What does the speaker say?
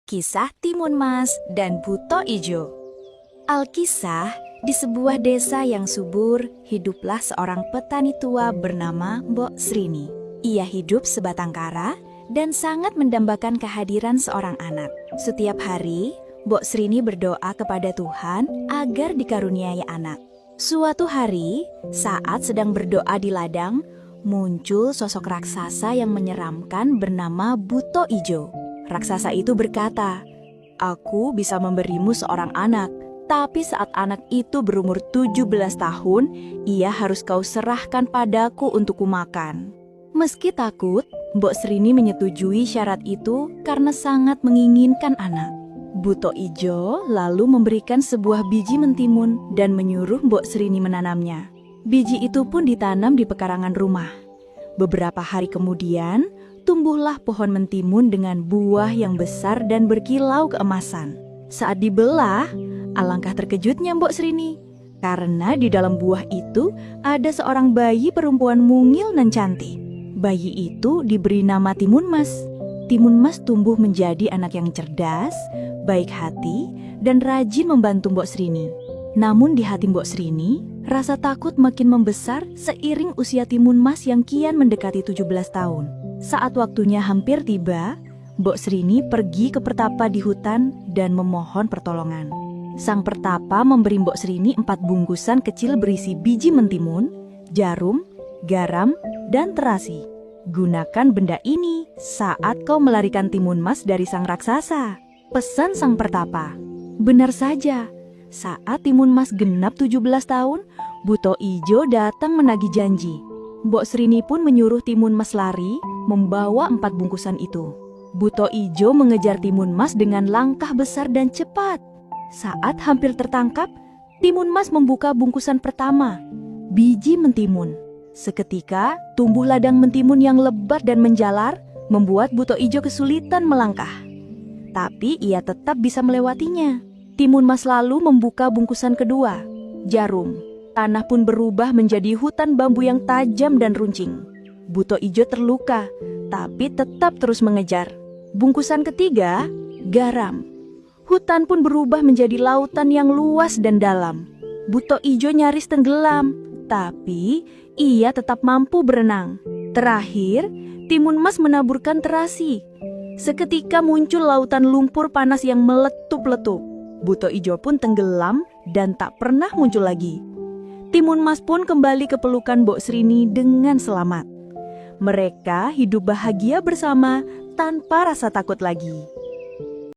Kisah Timun Mas dan Buto Ijo. Alkisah, di sebuah desa yang subur, hiduplah seorang petani tua bernama Mbok Srini. Ia hidup sebatang kara dan sangat mendambakan kehadiran seorang anak. Setiap hari, Mbok Srini berdoa kepada Tuhan agar dikaruniai anak. Suatu hari, saat sedang berdoa di ladang, muncul sosok raksasa yang menyeramkan bernama Buto Ijo. Raksasa itu berkata, "Aku bisa memberimu seorang anak, tapi saat anak itu berumur 17 tahun, ia harus kau serahkan padaku untuk kumakan." Meski takut, Mbok Srini menyetujui syarat itu karena sangat menginginkan anak. Buto Ijo lalu memberikan sebuah biji mentimun dan menyuruh Mbok Srini menanamnya. Biji itu pun ditanam di pekarangan rumah. Beberapa hari kemudian, tumbuhlah pohon mentimun dengan buah yang besar dan berkilau keemasan. Saat dibelah, alangkah terkejutnya Mbok Srini, karena di dalam buah itu ada seorang bayi perempuan mungil dan cantik. Bayi itu diberi nama Timun Mas. Timun Mas tumbuh menjadi anak yang cerdas, baik hati, dan rajin membantu Mbok Srini. Namun di hati Mbok Srini, rasa takut makin membesar seiring usia Timun Mas yang kian mendekati 17 tahun. Saat waktunya hampir tiba, Mbok Srini pergi ke pertapa di hutan dan memohon pertolongan. Sang pertapa memberi Mbok Srini 4 bungkusan kecil berisi biji mentimun, jarum, garam, dan terasi. "Gunakan benda ini saat kau melarikan Timun Mas dari sang raksasa," pesan sang pertapa. Benar saja, saat Timun Mas genap 17 tahun, Buto Ijo datang menagih janji. Mbok Srini pun menyuruh Timun Mas lari, membawa 4 bungkusan itu. Buto Ijo mengejar Timun Mas dengan langkah besar dan cepat. Saat hampir tertangkap, Timun Mas membuka bungkusan pertama, biji mentimun. Seketika, tumbuh ladang mentimun yang lebat dan menjalar, membuat Buto Ijo kesulitan melangkah. Tapi ia tetap bisa melewatinya. Timun Mas lalu membuka bungkusan kedua, jarum. Tanah pun berubah menjadi hutan bambu yang tajam dan runcing. Buto Ijo terluka, tapi tetap terus mengejar. Bungkusan ketiga, garam. Hutan pun berubah menjadi lautan yang luas dan dalam. Buto Ijo nyaris tenggelam, tapi ia tetap mampu berenang. Terakhir, Timun Mas menaburkan terasi. Seketika muncul lautan lumpur panas yang meletup-letup. Buto Ijo pun tenggelam dan tak pernah muncul lagi. Timun Mas pun kembali ke pelukan Mbok Srini dengan selamat. Mereka hidup bahagia bersama tanpa rasa takut lagi.